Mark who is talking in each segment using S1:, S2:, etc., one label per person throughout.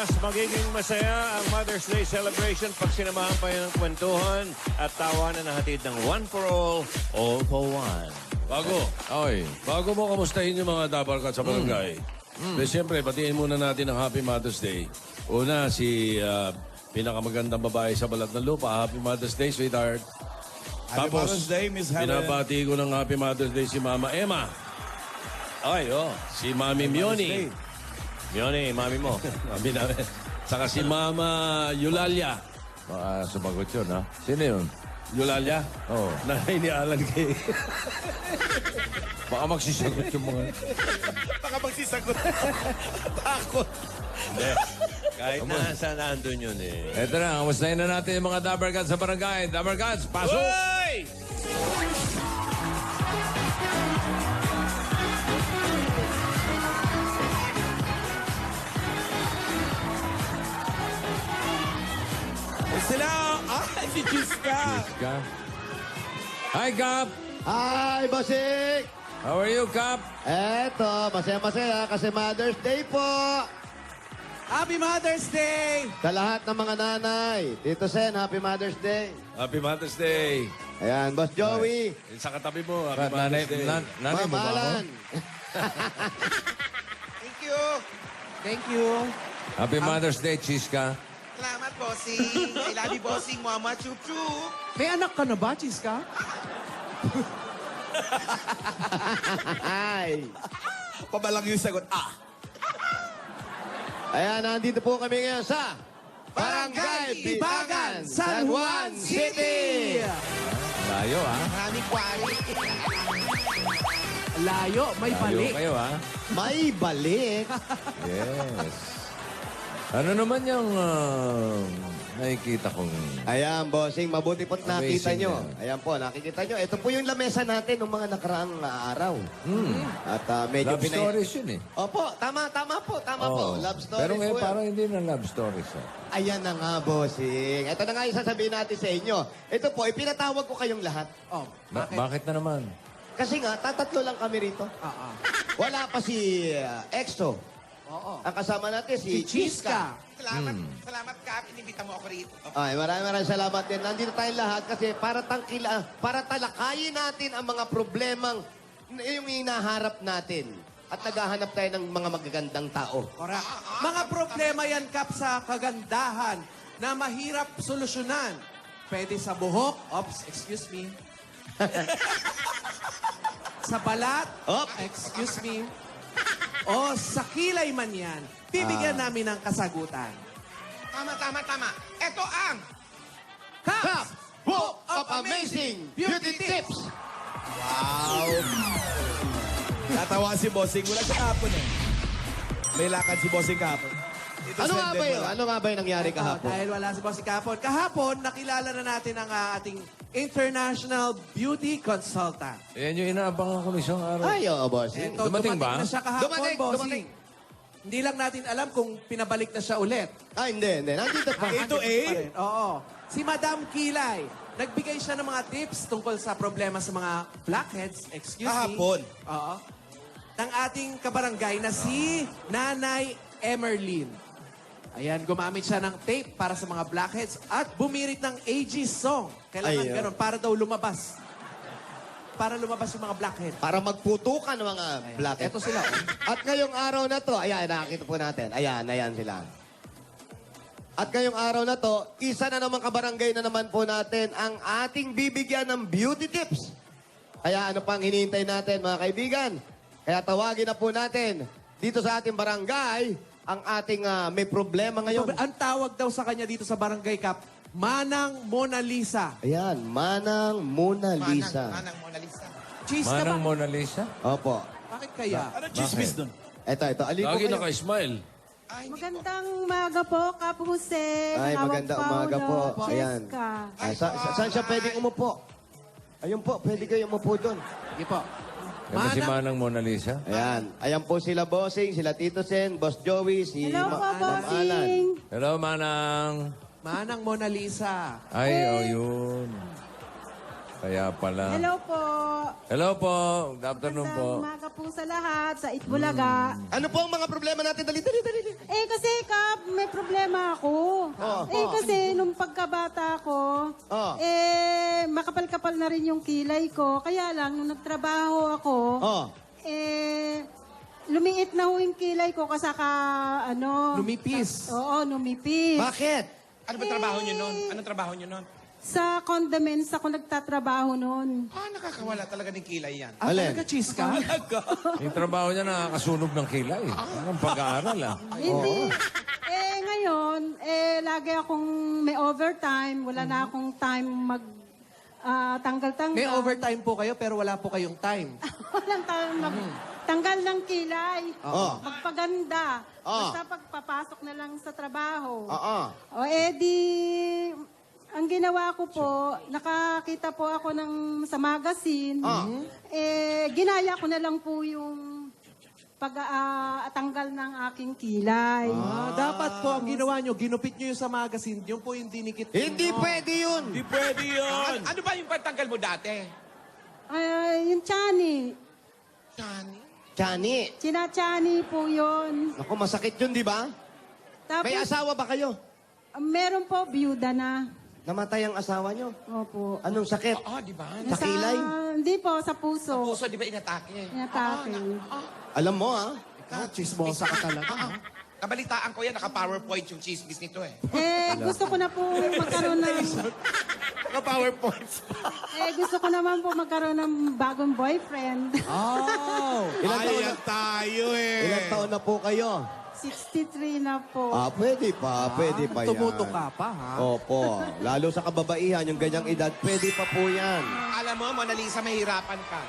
S1: mas magiging masaya ang Mother's Day celebration pag sinamahan pa yan ng kwentuhan at tawanan na hatid ng One for All for One.
S2: Bago mo kamustahin yung mga dabarkat sa barangay, siyempre, batiin muna natin ang Happy Mother's Day. Una, si pinakamagandang babae sa balat ng lupa. Happy Mother's Day, sweetheart.
S3: Happy Mother's Day, Miss Helen.
S2: Binabati ko ng Happy Mother's Day si Mama Emma. Si Mami Mioni.
S1: Mioni, mami mo.
S2: Mami namin. Saka si Mama Eulalia.
S4: Baka sumagot yun, ha? Sino yun?
S2: Eulalia?
S4: Oo.
S2: Nanay ni Alan Kay.
S4: Baka magsisagot yung mga...
S3: Baka magsisagot. Takot.
S1: Hindi. Kahit nasa nandun yun eh.
S4: Eto na, kamustahin na natin yung mga Dabarkats sa barangay. Dabarkats, pasok!
S1: Hoy!
S3: Sila! Si Chiska!
S4: Ka? Hi, Kap!
S5: Hi, Bossing!
S4: How are you, Kap?
S5: Eto, masaya-masaya kasi Mother's Day po!
S3: Happy Mother's Day!
S5: Sa lahat ng mga nanay. Tito Sen, Happy Mother's Day.
S2: Happy Mother's Day.
S5: Ayan, Boss Joey.
S2: Sa katabi mo, Happy
S4: Nanay,
S2: Mother's Day.
S4: nanay mo ba ako?
S5: Mamalan.
S3: Thank you!
S6: Thank you.
S4: Happy Mother's Day, Chiska.
S7: Salamat, bossing. I love you, bossing. Mama, chup chup.
S6: May anak ka na ba, Chiska?
S5: Hi.
S3: Pabalang yung sagot.
S5: Ayan, nandito po kami ngayon sa Barangay Bibagan, San Juan City.
S4: Layo, ha?
S7: Maraming kwari.
S6: Layo, may
S4: Layo
S6: balik.
S4: kayo, ha?
S5: May balik.
S4: Yes. Ano naman yung nakikita kong...
S5: Ayan, Bossing, mabuti po't nakita
S4: Amazing
S5: nyo.
S4: yan.
S5: Ayan po, nakikita nyo. Ito po yung lamesa natin ng mga nakaraang araw. At medyo
S4: Love stories yun, eh.
S5: Opo, tama po.
S4: Oo.
S5: Love stories
S4: Pero ngayon
S5: po yan.
S4: parang hindi na love stories, ha?
S5: Ayan na nga, Bossing. Ito na nga yung sasabihin natin sa inyo. Ito po, ipinatawag ko kayong lahat.
S6: Oh,
S4: Bakit na naman?
S5: Kasi nga, tatatlo lang kami rito. Wala pa si Exo.
S6: Oo.
S5: Ang kasama natin si
S6: Chiska.
S7: Salamat. Salamat, Kap. Inibita mo ako rito.
S5: Ay, maraming salamat din. Nandito tayong lahat kasi para talakayin natin ang mga problemang yung hinaharap natin. At naghahanap tayo ng mga magagandang tao.
S6: Correct. Mga problema yan, Kap, sa kagandahan na mahirap solusyonan. Pwede sa buhok. Oops, excuse me. Sa balat. Excuse me. O sa kilay man yan. Bibigyan namin ng kasagutan.
S7: Tama. Ito ang
S5: Cup Book of Amazing Beauty Tips!
S3: Natawa si Bossing. Wala siya kahapon eh. May lakad si Bossing kahapon. Ito
S5: Ano nga
S3: send
S5: ba
S3: din
S5: yun?
S3: wala.
S5: Ano nga ba yung nangyari kahapon?
S6: Dahil wala si Bossing kahapon. Kahapon, nakilala na natin ang ating international beauty consultant.
S4: Yan yung inaabangan ko isang araw.
S5: Ay, oo, Bossing.
S6: Eto,
S4: Dumating ba?
S6: na siya kahapon,
S5: Dumating.
S6: Bossing. Hindi lang natin alam kung pinabalik na siya ulit.
S5: Hindi. Nandito pa.
S3: Ito
S6: Pa rin. Oo. Si Madam Kilay, nagbigay siya ng mga tips tungkol sa problema sa mga blackheads. Excuse
S3: Kahapon.
S6: me. Oo. Ng ating kabarangay na si Nanay Emerlyn. Ayan, gumamit siya ng tape para sa mga blackheads at bumirit ng AG song. Kailangan
S5: Ay,
S6: ganun, para daw lumabas. Para lumabas yung mga blackhead.
S5: Para magputukan ng mga blackhead.
S6: Eto sila.
S5: At ngayong araw na to, ayan, nakakita po natin. Ayan sila. At ngayong araw na to, isa na naman kabarangay na naman po natin ang ating bibigyan ng beauty tips. Kaya ano pang hinihintay natin, mga kaibigan? Kaya tawagin na po natin dito sa ating barangay ang ating may problema ngayon.
S6: Ang tawag daw sa kanya dito sa Barangay Cup, Manang Mona Lisa.
S5: Ayan, Manang Mona Lisa.
S7: Manang Mona Lisa.
S6: Cheese ka ba?
S4: Manang Mona Lisa?
S5: Opo.
S6: Bakit kaya?
S3: Ano chismis dun?
S5: Ito. Alin po
S2: Lagi
S5: kayo?
S2: naka-smile.
S8: Magandang umaga po, Kap Jose.
S5: Ay,
S8: Hawak
S5: magandang
S8: Paulo,
S5: umaga po. Ayan.
S8: Cheska.
S5: Saan siya pwedeng umupo? Ayun po, pwede kayo umupo doon.
S6: Sige po.
S4: Yan ba si Manang Mona Lisa?
S5: Ayan po sila Bossing, sila Tito Sen, Boss Joey, si
S8: Hello po,
S5: Ma'am Alan.
S8: bossing.
S4: Hello, Manang.
S6: Manang Mona Lisa.
S4: Ay, yun. Kaya pala.
S8: Hello po.
S4: Hello po. Good afternoon po.
S8: Magandang umaga po sa lahat, sa Itbulaga.
S5: Ano po ang mga problema natin? Dali.
S8: Eh kasi, Kap, may problema ako. Kasi nung pagkabata ko, makapal-kapal na rin yung kilay ko. Kaya lang, nung nagtrabaho ako, lumiit na ho yung kilay ko kasaka,
S6: Lumipis.
S8: Oo, lumipis.
S5: Bakit?
S7: Ano ba trabaho niyo noon? Anong trabaho niyo noon?
S8: Sa condiments ako nagtatrabaho noon.
S7: Nakakawala talaga ng kilay yan.
S5: Alin?
S6: Talaga, cheese ka?
S4: Yung trabaho niya nakakasunog ng kilay. Parang pag-aaral,
S8: Hindi. Ngayon, lagi akong may overtime. Wala na akong time tanggal-tanggal.
S6: May overtime po kayo pero wala po kayong time.
S8: Walang time tanggal ng kilay.
S5: Oo.
S8: Magpaganda.
S5: Oo.
S8: Basta pagpapasok na lang sa trabaho.
S5: Oo.
S8: Ang ginawa ko po, nakakita po ako sa magazine. Ginaya ko na lang po yung pag-tanggal ng aking kilay.
S6: Dapat po ang ginawa nyo, ginupit nyo yung sa magazine, yun po yung dinikit nyo.
S5: Hindi pwede yun.
S1: Hindi pwede yun.
S7: Ano ba yung pantanggal mo dati?
S8: Yung chani.
S5: Chani.
S8: China-chani po yun.
S5: Naku, masakit yun, di ba?
S8: Tapos,
S5: May asawa ba kayo?
S8: meron po, byuda na.
S5: Namatay ang asawa nyo?
S8: Opo.
S5: Anong sakit?
S7: Di ba?
S5: Sa kilay?
S8: Hindi po, sa puso.
S7: Puso, di ba inatake?
S8: Inatake.
S5: Alam mo,
S6: Chismosa ka talaga. ha?
S7: Kabalitaan ko yan, naka-PowerPoint yung chismis nito eh.
S8: Gusto ko na po magkaroon ng...
S5: Naka-PowerPoints.
S8: gusto ko naman po magkaroon ng bagong boyfriend.
S5: Ilang taon na po kayo?
S8: 63 na po.
S5: Pwede pa yan.
S6: Tumuto ka pa, ha?
S5: Opo. Lalo sa kababaihan, yung ganyang edad, pwede pa po yan.
S7: Alam mo, Mona Lisa, mahirapan ka.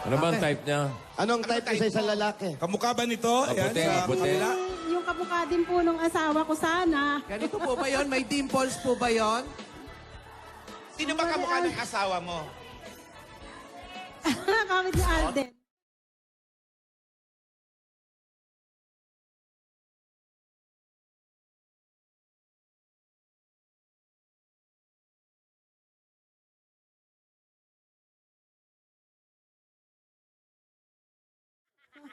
S4: Ano ba ang type niya?
S5: Anong type ko sa isang lalaki?
S3: Kamukha ba nito?
S4: Maputi, maputi.
S8: Yung kamukha din po nung asawa ko sana.
S6: Ganito po ba yun? May dimples po ba yun?
S7: Sino ba kamukha ng asawa mo?
S8: Kamit ni Alden.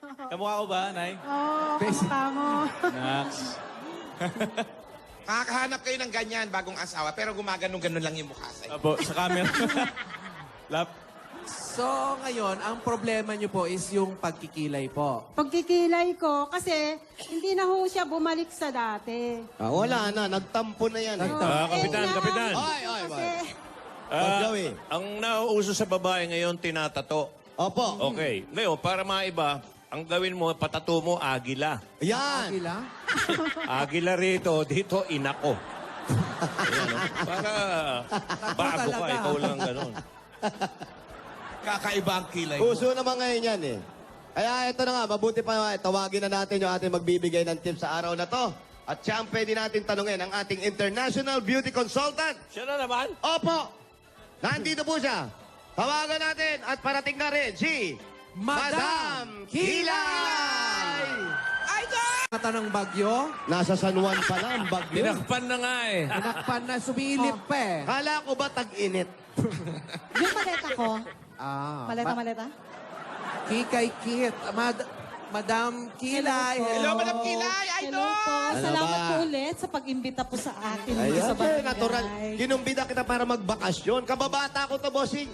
S3: Kamukha ko ba, Nay?
S8: Oo, kamukha mo.
S3: Nax.
S7: Kakahanap kayo ng ganyan, bagong asawa, pero gumaganon-ganon lang yung mukha sa'yo.
S3: Apo, sa camera. Lap.
S6: So, ngayon, ang problema nyo po is yung pagkikilay po.
S8: Pagkikilay ko, kasi hindi na ho siya bumalik sa dati.
S5: Wala na. Nagtampo na yan.
S1: Kapitan, kapitan.
S8: Kasi,
S5: Paggawi.
S1: Ang nauuso sa babae ngayon, tinatato.
S5: Opo.
S1: Okay. Ngayon, para maiba, ang gawin mo, patato mo, agila.
S5: Yan.
S6: Kila?
S1: Agila rito, dito, inako. Ayan, no? Para bago ka,
S6: talaga.
S1: ikaw lang ganun.
S3: Kakaiba ang kilay.
S5: Uso naman ngayon yan eh. Kaya ito na nga, mabuti pa tawagin na natin yung ating magbibigay ng tips sa araw na to. At siya ang pwede natin tanungin, ang ating international beauty consultant.
S1: Siya na naman.
S5: Opo! Nandito po siya. Tawagan natin at parating na rin si Madam Kilay!
S6: Mata ng bagyo,
S5: Nasa San Juan pa lang, bagyo.
S4: Tinakpan na nga eh.
S6: tinakpan na, sumilip pa eh.
S5: Kala ko ba tag-init?
S8: yung maleta ko,
S6: Maleta? Kikay Kit. Madam Kilay.
S7: Hello, Madam Kilay!
S9: Hello
S7: Idol!
S9: po.
S5: Ano
S9: Salamat
S5: ba?
S9: po ulit sa pag-imbita po sa akin dito
S5: Ayan,
S9: sa barangay.
S5: natural. Ginumbida kita para magbakasyon. Kababata ko to, bossing.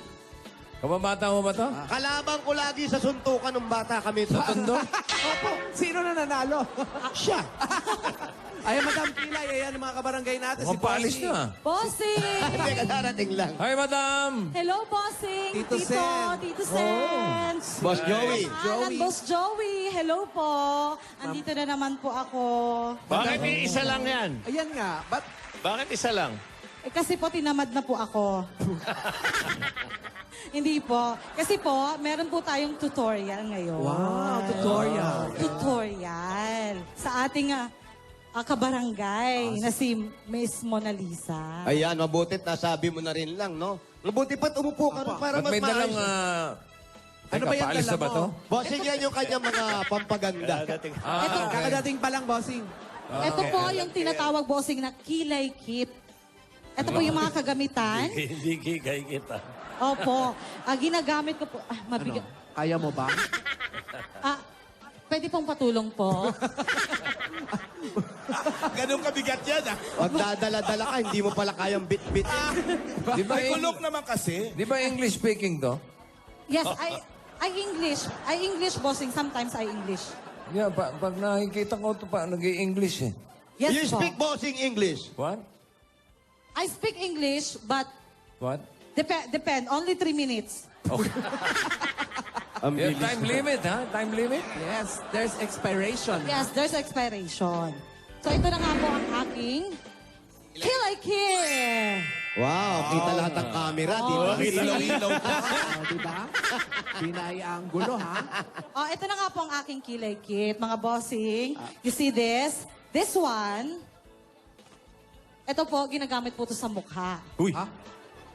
S4: Kababata mo ba to?
S5: Kalabang ko lagi sa suntukan ng bata kami sa tondo.
S6: Opo, sino na nanalo?
S5: Siya.
S6: Ay, Madam Kilay, ayan ang mga kabarangay natin.
S4: Mukhang paalis
S6: Bossing.
S4: na.
S9: Bossing!
S5: Hindi ka darating lang.
S4: Hi, madam!
S9: Hello, Bossing!
S6: Tito Sen.
S9: Tito Sen!
S5: Boss Joey.
S9: Alan, Boss Joey! Hello po! Andito na naman po ako.
S1: Bakit isa lang yan?
S6: Ayan nga, ba't
S1: Bakit isa lang?
S9: Kasi po, tinamad na po ako. Hindi po. Kasi po, meron po tayong tutorial ngayon.
S6: Wow, tutorial.
S9: Tutorial. Sa ating kabarangay na si Miss Mona Lisa.
S5: Ayan, mabutit nasabi mo na rin lang, no? Mabuti pa't umupo ka rin para
S4: Ba't
S5: mas
S4: may dalang...
S5: maayos.
S6: Ano ba yan
S4: paalis
S6: dala
S4: na ba
S6: mo?
S4: to?
S5: Bossing, yan yung kanyang mga pampaganda.
S6: Ito,
S4: okay.
S6: kakadating pa lang, bossing.
S9: Ito po yung tinatawag bossing na kilay kit. Ito po yung mga kagamitan.
S1: Hindi kikay kita.
S9: Opo. Ginagamit ko po. Mabigat.
S6: Kaya mo ba?
S9: Pwede pong patulong po.
S3: Ganun kabigat yan, ah.
S5: Pag dadala-dala ka, hindi mo pala kayang bit-bit.
S4: Di ba,
S3: May kulok naman kasi.
S4: di ba English speaking to?
S9: Yes, I English, bossing. Sometimes I English.
S4: Yeah, pag nakikita ko ito pa, nag-i-English eh.
S9: Yes
S5: You
S9: po.
S5: speak bossing English.
S4: What?
S9: I speak English, but
S4: What?
S9: depend. Only 3 minutes.
S4: Yeah, time limit, ha? Time limit?
S6: Yes, there's expiration.
S9: Yes, there's expiration. So ito na nga po ang aking Kilay Kid.
S5: Wow, kita lahat ng camera, di ba?
S3: Ilaw-ilaw.
S6: Oh, diba? Binay-anggulo, ha?
S9: Oh, ito na nga po ang aking Kilay Kit, mga bossing. You see this? This one, ito po, ginagamit po ito sa mukha.
S3: Uy.
S6: Ha?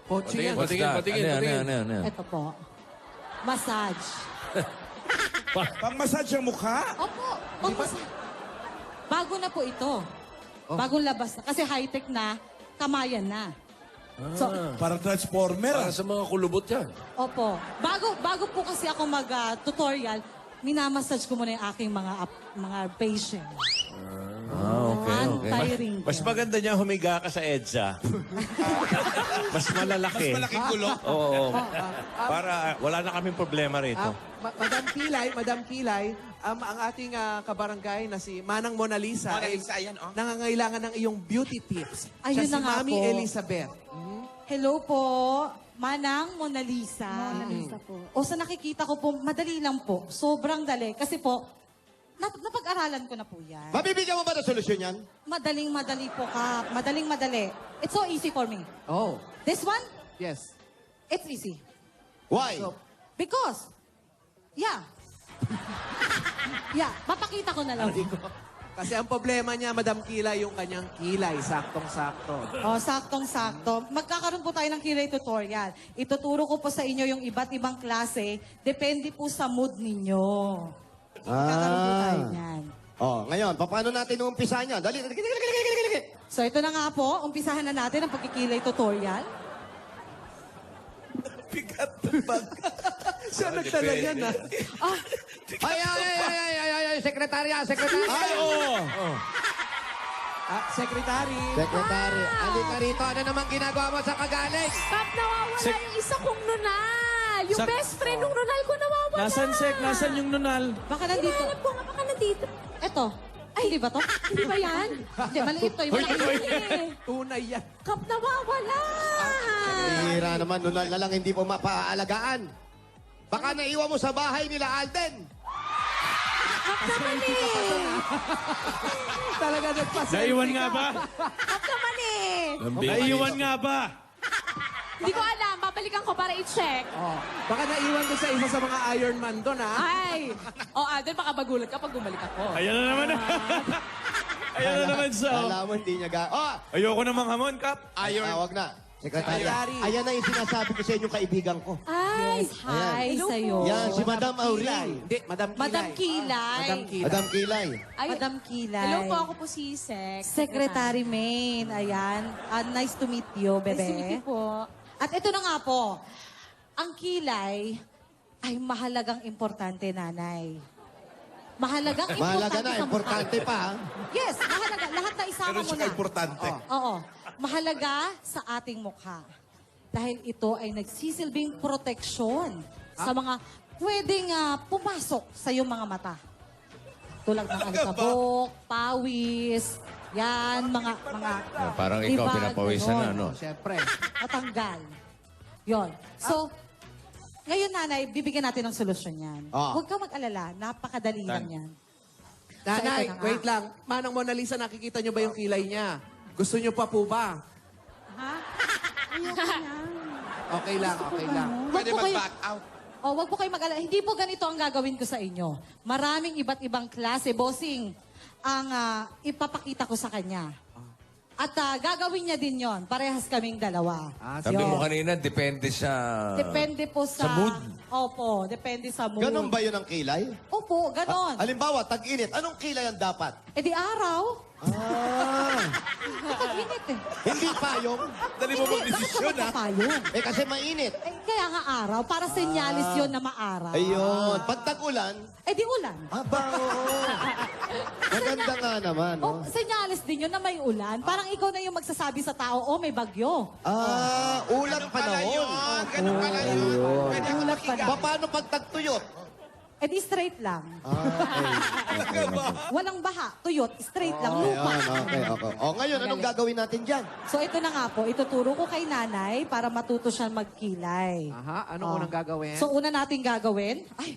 S6: Kotse yan.
S4: What's that? Ano yan?
S9: Ito po. Massage.
S3: Pang-massage ang mukha.
S9: Opo. Massage. Bago na po ito. Bagong labas na. Kasi high-tech na, kamayan na. So,
S3: Parang transformer, ah.
S2: Para sa mga kulubot yan.
S9: opo. Bago po kasi ako mag-tutorial, minamassage ko muna yung aking mga patient. Anti-wrinkle.
S1: Mas maganda niya humiga ka sa EDSA. Mas malalaki.
S3: Mas malaking kulok.
S1: Oo. Para wala na kaming problema rito.
S6: Madam Kilay, ang ating kabarangay na si Manang Mona Lisa,
S7: Mona Lisa, ayan, oh.
S6: nangangailangan ng iyong beauty tips.
S9: Ayun
S6: Siya
S9: na
S6: si
S9: nga
S6: Mami
S9: po.
S6: Elizabeth.
S9: Hello po, Manang Mona Lisa.
S8: Mona Lisa po.
S9: O sa nakikita ko po, madali lang po. Sobrang dali. Kasi po, napag-aralan ko na po yan.
S5: Mabibigyan mo ba ng solusyon yan?
S9: Madaling-madali po, Kap. Madaling-madali. It's so easy for me.
S6: Oh,
S9: This one,
S6: yes.
S9: it's easy.
S5: Why?
S6: So,
S9: Because, yeah. Yeah, mapakita ko na lang.
S6: Kasi ang problema niya, Madam Kilay, yung kanyang kilay, saktong-sakto.
S9: O, saktong-sakto. Magkakaroon po tayo ng kilay tutorial. Ituturo ko po sa inyo yung iba't ibang klase. Depende po sa mood ninyo. Magkakaroon po tayo niyan.
S5: Oh, ngayon, paano natin uumpisa niya? Dali.
S9: So, ito na nga po. Umpisahan na natin ang pagkikilay tutorial.
S3: Bigat ng bag.
S6: Siya nagtala yan, ha?
S5: Ay, sekretarya.
S3: Ay, oo.
S6: Secretary.
S5: Sekretary, halika rito. Ano naman ginagawa mo sa kagaling?
S10: Kap, nawawala yung isa kong nunal. Yung best friend ng nunal ko nawawala.
S3: Nasaan yung nunal?
S9: Baka nandito.
S10: Hinahanap ko nga, baka nandito.
S9: Ito. Ay, hindi ba to?
S10: Hindi ba yan?
S9: Hindi, maliit to. Yung malaki.
S6: Tunay yan.
S10: Kap, nawawala.
S5: Hira naman, nunal na lang hindi po mapaalagaan. Baka naiwan mo sa bahay nila, Alden.
S10: Kap naman eh.
S6: Talaga nagpasensya.
S3: Naiwan nga ba?
S10: Kap naman eh.
S3: Naiwan nga ba?
S10: Hindi ko alam. Babalikan ko para i-check.
S6: Oh, baka naiwan ko sa isa sa mga Iron Man doon, ha?
S10: Ay. O, Alden, baka magulat ka pag bumalik ako.
S3: Ayan na naman. Ayan na naman sa...
S5: Alam mo, hindi niya
S3: Ayoko namang hamon, Kap.
S5: Wag na. Sekretarya,
S6: Secretary.
S5: ayan na yung sinasabi ko sa inyong kaibigan ko.
S10: Ay.
S9: Hi
S10: Hello
S9: sa'yo.
S10: po.
S5: Yan, si Madam Aurel.
S6: Hindi, Madam Kilay.
S9: Madam Kilay.
S6: Madam Kilay.
S5: Madam Kilay.
S10: Ay,
S9: Madam Kilay.
S10: Hello po, ako po si
S9: Secretary Maine. Ayan. Nice to meet you, bebe.
S10: Nice to meet you po.
S9: At ito na nga po. Ang kilay ay mahalagang importante, nanay. Mahalagang importante
S5: Mahalaga na,
S9: sa mukha.
S5: importante pa. ha?
S9: Yes, mahalaga. Lahat na isama mo na.
S3: importante.
S9: Oo. Mahalaga sa ating mukha. Dahil ito ay nagsisilbing proteksyon sa mga pwedeng pumasok sa iyong mga mata. Tulad ng alikabok, pawis, yan, mga
S4: Parang ikaw,
S9: libag,
S4: pinapawisan na,
S9: ganon.
S4: ano?
S6: Siyempre.
S9: Matanggal. Yon. So, ngayon, nanay, bibigyan natin ng solusyon yan.
S5: Ah.
S9: Huwag kang mag-alala. Napakadali lang yan.
S6: Nanay,
S9: ito na nga.
S6: wait lang. Manang Mona Lisa, nakikita niyo ba yung kilay niya? Gusto niyo pa po ba?
S8: Ha? Ayoko na.
S6: Okay lang, okay lang.
S7: Pwede
S9: Wag po kayo-
S7: mag-back out.
S9: Wag po kayo mag-alala. Hindi po ganito ang gagawin ko sa inyo. Maraming iba't ibang klase, bossing, ang ipapakita ko sa kanya. At gagawin niya din yon. Parehas kaming dalawa.
S4: Sabi
S9: Yun.
S4: mo kanina, depende sa...
S9: Depende po sa...
S4: sa mood.
S9: Opo, depende sa mood.
S5: Ganon ba yun ang kilay?
S9: Opo, ganon.
S5: Halimbawa, tag-init, anong kilay ang dapat?
S9: Eh di araw.
S5: Ah,
S9: Init eh.
S5: hindi payong.
S3: Dali mo mag-desisyon,
S9: Bakit
S3: ha?
S9: payong?
S5: Eh, kasi mainit.
S9: Eh, kaya nga araw, para senyalis yun na maaraw.
S5: Ayun. Pag tag-ulan,
S9: Eh di ulan.
S5: aba, oo. Maganda nga naman,
S9: Oh,
S5: no?
S9: senyalis din yun na may ulan. Parang ikaw na yung magsasabi sa tao, oh, may bagyo.
S5: Ah, ulang panahon.
S7: Ganun pala yun. Pwede ako
S9: Ulat
S7: makiga.
S5: Paano pag tagtuyot?
S9: Eh di straight lang.
S5: Ah,
S9: Walang baha, tuyot, straight lang, lupa.
S5: Ayan, okay. O, ngayon, anong gagawin natin dyan?
S9: So ito na nga po, ituturo ko kay nanay para matuto siyang magkilay.
S6: Aha, anong unang gagawin?
S9: So una nating gagawin, ay,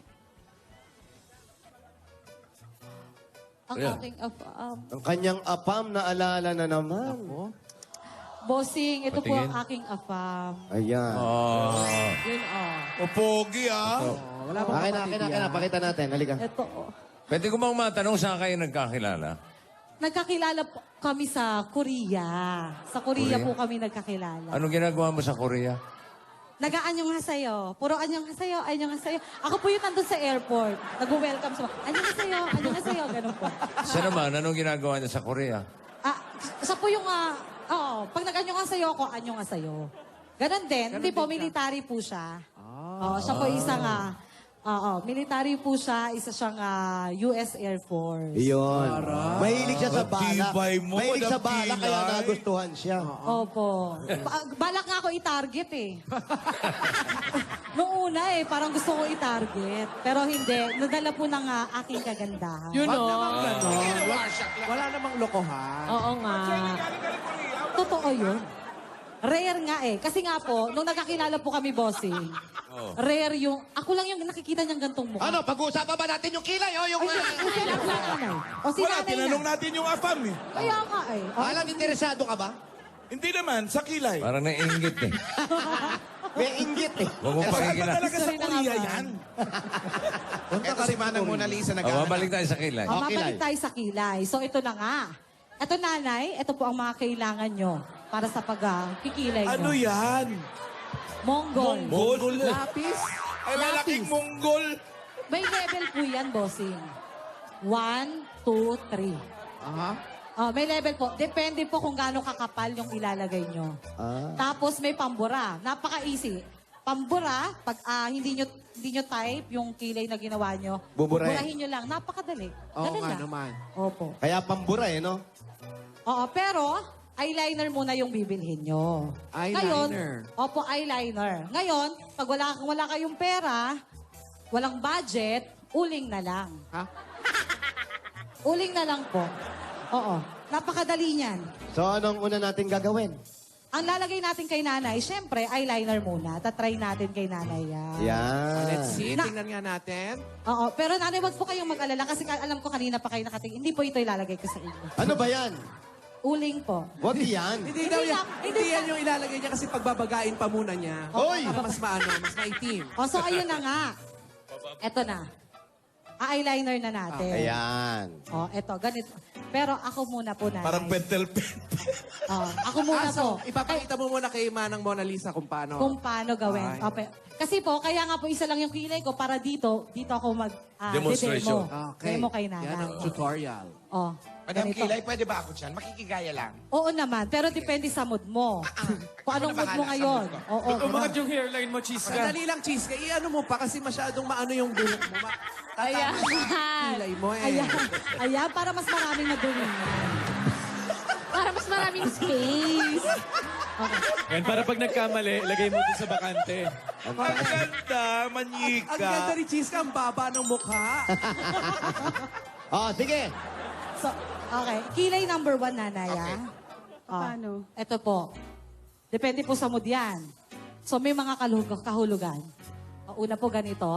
S9: ang
S2: Ayan.
S9: ating,
S5: Ang kanyang apam na alala na naman.
S9: bossing, ito po
S2: Patingin.
S9: ang aking afam.
S5: Ayan.
S9: Yun, oh.
S3: O, pogi, ha?
S6: Wala bang
S5: Akin na,
S6: kapatid
S5: akin na.
S6: yan?
S5: Pakita natin. Halika.
S9: Ito, oh.
S4: Pwede ko bang matanong saan kayo nagkakilala?
S9: Nagkakilala po kami sa Korea. Sa Korea,
S4: Korea?
S9: po kami nagkakilala.
S4: Anong ginagawa mo sa Korea?
S9: Nag-aanyong hasayo. Puro anyong hasayo, anyong hasayo. Ako po yung nandun sa airport. Nag-welcome sa mga, anyong hasayo, ganun po.
S4: Siya naman, anong ginagawa niya sa Korea?
S9: Siya po yung, pag nag-anyong hasayo ako, anyong hasayo. Ganon din. Hindi po, military po siya. Siya po isang, military po siya, isa siyang US Air Force.
S5: Iyon. Mahilig siya sa balak.
S3: Matibay mo,
S5: Mahilig sa
S3: Madam
S5: balak, kaya
S3: Kilay.
S5: nagustuhan siya.
S9: Opo. Balak nga ako i-target eh. Noong una eh, parang gusto ko i-target. Pero hindi. Nadala po ng aking kagandahan.
S6: Wag namang ganon. Wala namang lokohan.
S9: Oo nga. Totoo yun. Rare nga eh. Kasi nga po, nung nagkakilala po kami, bossing, rare yung... Ako lang yung nakikita niyang gantong mukha.
S5: Ano, pag-uusapan ba natin yung kilay o yung...
S9: Ay, si nanay. O si
S3: Wala,
S9: nanay
S3: tinanong
S9: na.
S3: natin yung afam, eh.
S9: Kaya nga eh. O,
S5: Alam, interesado ka ba?
S3: Hindi naman, sa kilay.
S4: Parang naiingit eh.
S5: May inggit eh.
S4: Huwag mong
S3: Saan ba
S4: pakikila.
S3: talaga sa
S9: Sorry na
S3: Korea
S9: nga,
S3: yan?
S7: Ito si Manang Mona Lisa
S4: Mabalik tayo sa kilay.
S9: O,
S5: kilay.
S9: mabalik tayo sa kilay. So, ito na nga. Ito, nanay, ito po ang mga kailangan nyo para sa pagkikilay nyo.
S3: Ano yan?
S9: Monggol.
S3: Monggol.
S6: Lapis?
S3: Ay, malaking monggol.
S9: May level po yan, bossing. 1, 2, 3.
S6: Aha.
S9: May level po. Depende po kung gaano kakapal yung ilalagay nyo. Tapos may pambura. Napaka-easy. Pambura, pag hindi nyo type yung kilay na ginawa nyo,
S5: Buburahin.
S9: buburahin nyo lang. Napakadali.
S6: Oo
S9: Ganun
S6: nga
S9: lang.
S6: naman.
S9: Opo.
S5: Kaya pambura eh, no?
S9: Oo, pero eyeliner muna yung bibilhin nyo.
S6: Eyeliner.
S9: Ngayon, opo, eyeliner. Ngayon, pag wala kayong pera, walang budget, uling na lang.
S6: Ha?
S9: Uling na lang po. Oo. Napakadali niyan.
S5: So, anong una natin gagawin?
S9: Ang lalagay natin kay nanay, syempre, eyeliner muna. Tatry natin kay nanay yan.
S5: Yan.
S6: Let's see.
S9: Na-
S6: Tingnan nga natin.
S9: Oo. Pero nanay, wag po kayong mag-alala kasi alam ko kanina pa kayo nakatingin. Hindi po ito ilalagay ko sa inyo.
S5: Ano ba yan?
S9: Uling po.
S5: Wag yan.
S6: Hindi daw yan.
S9: lang,
S6: Hindi
S9: hindi
S6: yan yung ilalagay niya kasi pagbabagain pa muna niya.
S5: Hoy!
S6: Para mas maano, mas maitim.
S9: O, so ayun na nga. Eto na. Eyeliner na natin.
S5: Ayan.
S9: O, eto, ganito. Pero ako muna po, nanay.
S3: Parang pentel pen.
S9: Ako muna po.
S6: Ipapakita mo muna kay Manang Mona Lisa kung paano.
S9: Kung paano gawin.
S6: Ay.
S9: Okay. Kasi po, kaya nga po isa lang yung kilay ko para dito ako mag
S2: Demonstration.
S9: demo.
S6: Okay.
S9: Demo kay nanay.
S6: Yan ang tutorial.
S9: Oh,
S7: Madam
S9: ganito.
S7: Kilay, pwede ba ako dyan? Makikigaya lang.
S9: Oo naman, pero depende sa mood mo. Kung
S7: Ako
S9: anong
S7: na
S9: mood mo
S7: bahala sa
S9: ngayon.
S7: mood ko.
S9: Oo.
S3: Umangat yung hairline mo, cheese ka.
S6: Madali lang, cheese. Iano mo pa kasi masyadong maano yung buhok mo.
S10: Ayan.
S6: Kilay mo eh.
S9: Ayan. Ayan, para mas maraming madumi.
S10: Para mas maraming space.
S3: Yan, para pag nagkamali, lagay mo dun sa bakante. Ang ganda,
S6: Ang
S3: manyika.
S6: ganda ni cheese ka, ang baba ng mukha.
S5: Oh, sige.
S9: So, okay. Kilay number 1, nanay, ah.
S8: Paano?
S9: Ito po. Depende po sa mood yan. So, may mga kahulugan. Una po ganito.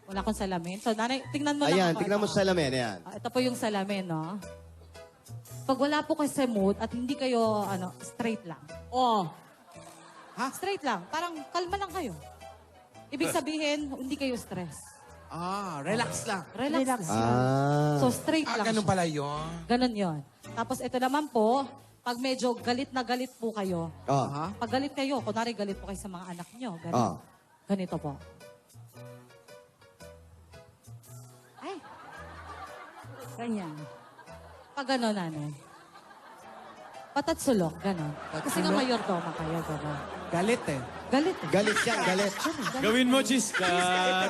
S9: Wala akong salamin. So, nanay, tingnan mo lang
S5: Ayan,
S9: ako.
S5: tignan mo
S9: Ito.
S5: sa salamin. Ayan.
S9: Ito po yung salamin, no? Pag wala po kayo sa mood at hindi kayo, straight lang. Oh. Ha? Straight lang. Parang kalma lang kayo. Ibig sabihin, hindi kayo stress.
S6: Relax lang.
S9: Relax.
S5: Ah.
S9: So, straight lang.
S7: Ganun
S9: siya.
S7: pala yun.
S9: Ganon yon. Tapos ito naman po, pag medyo galit na galit po kayo,
S5: Oh.
S9: pag galit kayo, kunwari galit po kayo sa mga anak nyo,
S5: Oh.
S9: ganito po. Ay. Ganyan. Pag gano'n, nanay. Patat sulok, gano'n. Kasi nga mayordoma kayo, gano'n.
S6: Galit eh.
S9: Galit eh.
S5: Galit yan, galit.
S3: Gawin mo, Chiska.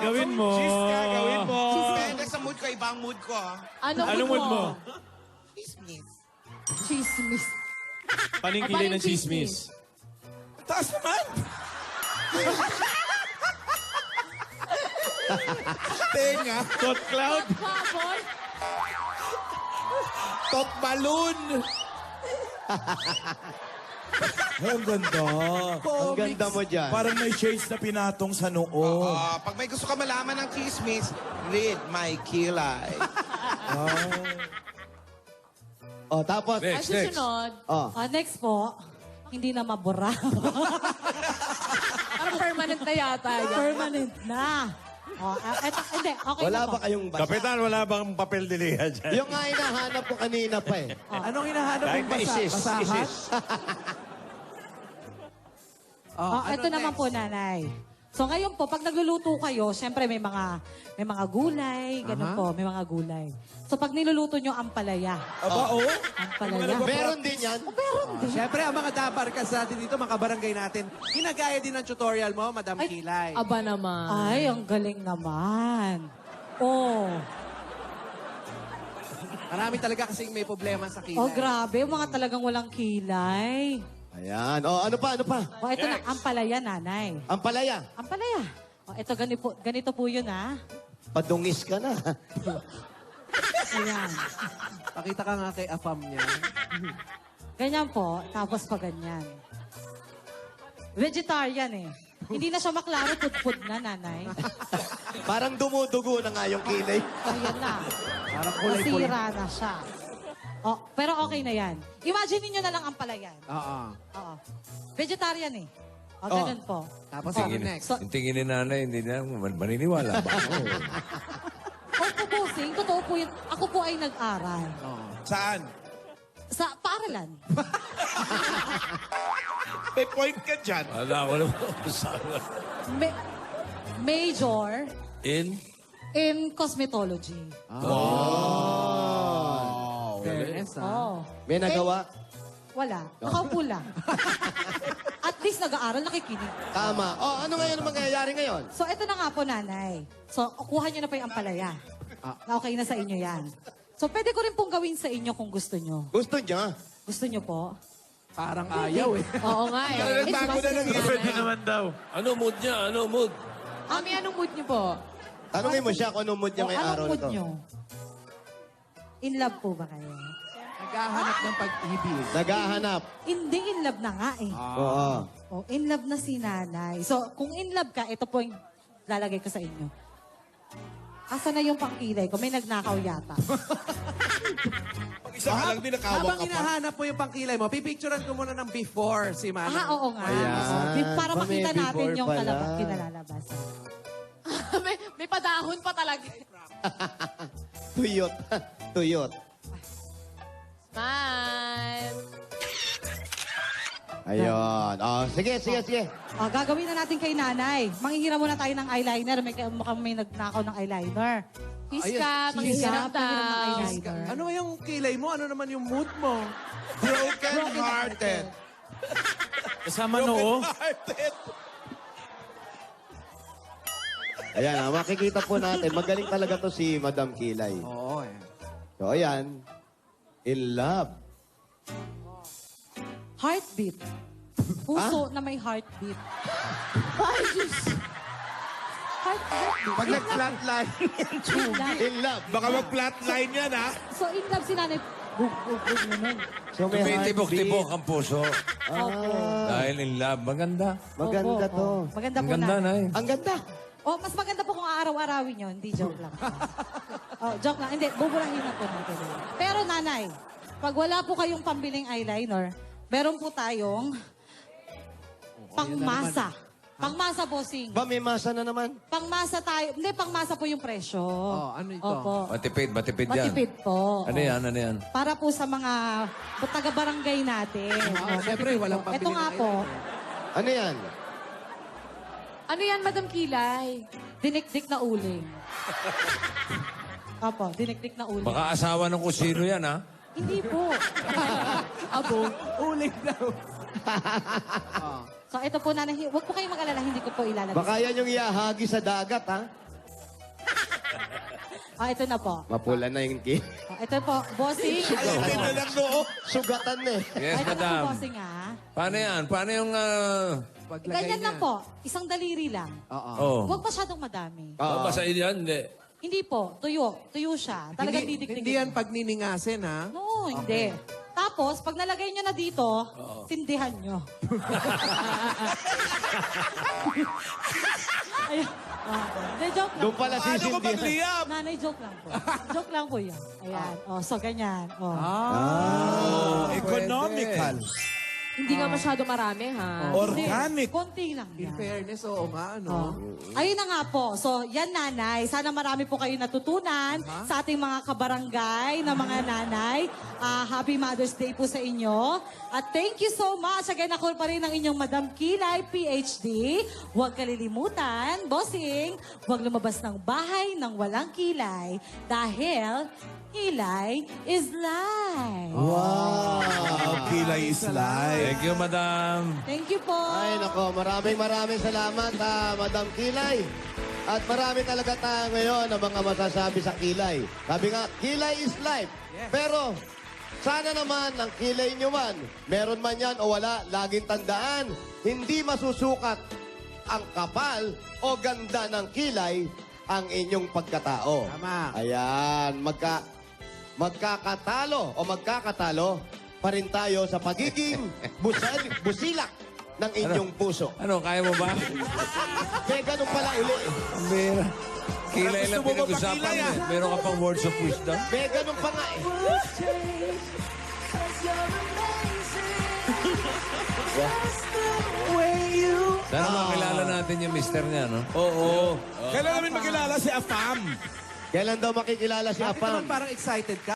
S3: Gawin mo.
S7: Gawin mo. Depende sa mood ko, ibang mood ko.
S10: Anong mood mo?
S7: Chismis.
S9: Chismis.
S3: Paning kilay ng chismis.
S7: Taas naman! Tenga.
S3: Tot cloud.
S10: Baboy?
S7: Top balloon.
S3: Ang ganda.
S5: Ang ganda mo dyan.
S3: Parang may shades na pinatong sa noo.
S7: Pag may gusto ka malaman ng chismis, read my kilay.
S5: Oh, tapos,
S10: Ang susunod,
S5: oh.
S9: Next po, hindi na mabura.
S10: parang permanent na yata yan.
S9: Permanent na. Hindi, okay
S5: Wala
S9: na po.
S5: ba kayong basa?
S1: Kapitan, wala bang papel dilihan dyan?
S5: Yung nga hinahanap ko kanina pa eh.
S6: Anong hinahanap
S1: Kahit
S6: mong
S1: na isis.
S6: basahan?
S1: Isis.
S6: Ano
S9: Ito naman
S6: next?
S9: po, nanay. So ngayon po, pag nagluluto kayo, syempre may mga gulay, ganun po, may mga gulay. So pag niluluto nyo ampalaya.
S3: Aba, oo.
S9: Ampalaya.
S5: Meron din yan.
S6: Siyempre, ang mga dabarkas natin dito, mga kabarangay natin, ginagaya din ang tutorial mo, Madam
S9: Ay,
S6: Kilay.
S10: Aba naman.
S9: Ay, ang galing naman. Oh.
S6: Marami talaga kasing may problema sa kilay.
S9: Oh, grabe. Mga talagang walang kilay.
S5: Ayan. Oh, ano pa, ano pa?
S9: Oh, ito na, ampalaya, nanay.
S5: Ang palaya.
S9: Ampalaya. Oh, ito, ganito po yun, ha?
S5: Padungis ka na.
S9: Ayan.
S6: Pakita ka nga kay Afam niya.
S9: Ganyan po, tapos pa ganyan. Vegetarian eh. Hindi na siya maklaro, pud-pud na, nanay.
S5: Parang dumudugo na nga yung kilay.
S9: Ayan na.
S6: Parang kulay-kulay.
S9: Nasira na siya. Oh, pero okay na yan. Imagine niyo na lang ang palayan.
S6: Oo.
S9: Oo. Vegetarian eh. O, ganun po.
S6: Tapos
S9: Oh,
S6: ano next?
S9: So,
S4: Yung tingin ni nanay, hindi na maniniwala ba?
S9: Opo, bossing. Totoo po yun. Ako po ay nag-aral.
S3: Saan?
S9: Sa paaralan.
S3: May point ka dyan.
S4: Wala ko naman kung saan.
S9: Major
S4: In?
S9: in cosmetology.
S6: Fairness, ha?
S9: Oh.
S5: May nagawa?
S9: Wala. Nakaupo lang. At least nag-aaral, nakikinig.
S5: Tama. Oh, ano ngayon ang mangyayari ngayon?
S9: So, ito na nga po, nanay. So, kuha niyo na po yung ampalaya. Na okay na sa inyo yan. So, pwede ko rin pong gawin sa inyo kung gusto nyo.
S5: Gusto niya?
S9: Gusto nyo po?
S6: Parang ayaw eh.
S10: Oo nga eh.
S9: Ay, sumasagot.
S3: Pwede naman daw.
S4: Ano mood niya? Ano mood?
S10: Mami, anong mood niyo po?
S5: Tanungin mo siya kung anong mood niya ngayong araw
S9: Anong
S5: na
S9: mood
S5: to.
S9: nyo? In love po ba kayo?
S6: Naghahanap ng pag-ibig.
S5: Naghahanap.
S9: Hindi, in love na nga eh.
S5: Oo.
S9: Oh, in love na si nanay. So, kung in love ka, ito po yung lalagay ko sa inyo. Asa na yung pangkilay ko? May nagnakaw yata.
S3: Isa ka lang din nakawak
S6: Habang
S3: ka pa.
S6: hinahanap mo yung pangkilay mo, pipicturean ko muna ng before si Manang.
S9: Oo nga.
S5: Ayan.
S9: Para
S5: Ba, may
S9: makita natin
S5: before
S9: yung
S5: pala.
S9: kinalalabas.
S10: may padahon pa talaga.
S5: Tuyot. Tuyot.
S10: Man.
S5: Ayun. Oh, sige, sige, sige.
S9: Gagawin na natin kay nanay. Manghihiram muna tayo ng eyeliner. Mukhang may nagnakaw ng eyeliner.
S10: Piska,
S9: Piska,
S10: maghihiram
S9: panghiram ng
S10: daw.
S9: eyeliner.
S6: Ano yung kilay mo? Ano naman yung mood mo?
S3: Broken-hearted. Kasama noo.
S5: Ayan, makikita po natin. Magaling talaga to si Madam Kilay.
S6: Oo eh.
S5: So, ayan. In love.
S9: Heartbeat. Puso na may heartbeat.
S10: Ay, Diyos.
S9: Heartbeat.
S3: Pag nag-flatline yan, Chugi.
S5: In love.
S3: Baka mag-flatline yan, ha?
S9: So, in love si nanay. Bug naman.
S5: So, may
S4: Tumitibok-tibok
S5: heartbeat.
S4: ang puso.
S9: Opo.
S4: Dahil in love. Maganda.
S5: Maganda
S9: Opo,
S5: to.
S9: opo. Maganda
S4: Ang
S9: po
S4: ganda,
S9: nanay.
S4: nay.
S5: Ang ganda.
S9: Oh, mas maganda po kung araw-arawin yun. Hindi, joke lang. Oh, joke lang. Hindi, buburahin na po natin. Pero nanay, pag wala po kayong pambiling eyeliner, meron po tayong pangmasa. Pangmasa, bossing.
S5: Ba, may masa na naman?
S9: Pangmasa tayo. Hindi, pangmasa po yung presyo.
S6: Oh, ano ito?
S9: Opo.
S4: Matipid yan.
S9: Matipid po.
S4: Ano yan? Ano yan?
S9: Para po sa mga taga-barangay natin.
S6: Siyempre, walang pambili
S9: Ito nga
S6: ng
S9: po,
S5: Ano yan?
S10: Ano yan, Madam Kilay?
S9: dinikdik na uling. Opo, dinikdik na uling.
S4: Baka asawa ng kusino yan, ha?
S9: Hindi po.
S6: Abo, uling daw.
S9: So ito po, nanay, huwag po kayong mag-alala, hindi ko po ilalabas.
S5: Baka yan yung iahagi sa dagat, ha?
S9: Ito na po.
S5: Mapula na yung kin.
S9: Ito po, bossing.
S3: Ayun na lang noo.
S5: Sugatan na eh.
S4: Yes,
S9: Ito na po,
S4: madam.
S9: bossing, ha?
S4: Paano yan? Paano yung...
S6: Paglagay
S9: Ganyan
S6: niya.
S9: lang po. Isang daliri lang.
S6: Oo.
S4: Oh.
S9: Huwag masyadong madami.
S2: Babasahin yan, hindi.
S9: Hindi po. Tuyo. Tuyo siya. Talagang
S6: Hindi,
S9: didikdik.
S6: hindi yan pag niningasin, ha?
S9: No, hindi. Tapos, pag nalagay nyo na dito, sindihan nyo. Ayun. Hindi, joke lang.
S5: Doon pala
S3: Paano ko
S5: sisindihan.
S3: magliyab?
S9: Nanay, joke lang po. Joke lang po yun. Ayan. So, ganyan.
S3: Economical.
S10: Hindi nga masyado marami, ha?
S3: Organic.
S9: Konti lang
S6: In
S9: yan.
S6: fairness, oo nga, ano?
S9: Ayun na nga po. So, yan nanay. Sana marami po kayo natutunan sa ating mga kabarangay na mga nanay. Happy Mother's Day po sa inyo. At thank you so much. Again, ako pa rin ang inyong Madam Kilay, PhD. Huwag kalilimutan, bossing, huwag lumabas ng bahay ng walang kilay dahil kilay is life.
S3: Wow, kilay is life.
S4: Thank you, madam.
S9: Thank you po.
S5: Ay, nako, maraming salamat, Madam Kilay. At marami talaga tayo ngayon na mga masasabi sa kilay. Sabi nga, kilay is life. Pero, sana naman ang kilay nyo man, meron man yan o wala, laging tandaan, hindi masusukat ang kapal o ganda ng kilay ang inyong pagkatao.
S6: Tama.
S5: Ayan, magkakatalo o magkakatalo pa rin tayo sa pagiging busilak ng inyong puso.
S4: Ano, kaya mo ba?
S5: Kaya ganun pala uli.
S4: Mira. Kilay lang
S3: Gusto mo ba
S4: pinag-usapan.
S3: makilay, ah?
S4: Meron ka pang words of wisdom?
S5: Kaya ganun pa nga eh.
S4: Sana makilala natin yung mister niya, no?
S3: Oo. Kailan namin makilala si Afam?
S5: Kailan daw makikilala si
S6: Bakit
S5: Apam?
S6: naman parang excited ka?